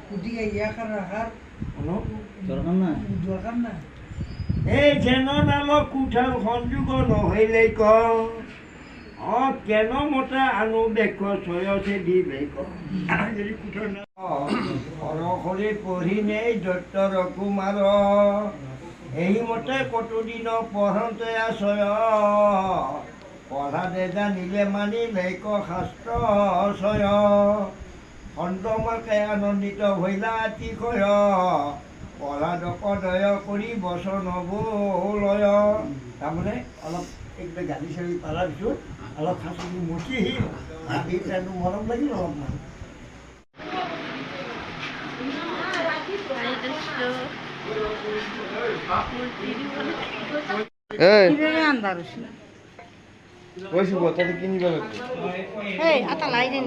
গতিকে ইয়াক ৰাখাৰ দৰকাৰ নাই। এই যেন নামক কোঠাল সংযোগ নহৈলেই ক কেন মতে আনো বেক ছয়ছে দি বেক সৰসৰি পঢ়ি নেই দৈত্য কুমাৰ এইমতে কতদিন পঢ়োতে আছয় পঢ়া দে জানিলে মানি বেক শাস্ত্ৰ ছয় সন্তমাকে আনন্দিত হৈলা তিশয় পঢ়াদক দয় কৰি বচন বোলয়। তাৰমানে অলপ একবাৰ গালি চালি পালাৰ পিছত অলপ সাঁচি মচি আহি তাইনো মৰম লাগিল অলপমান। কৈছো তাতে কিনিব আটা লাই দিন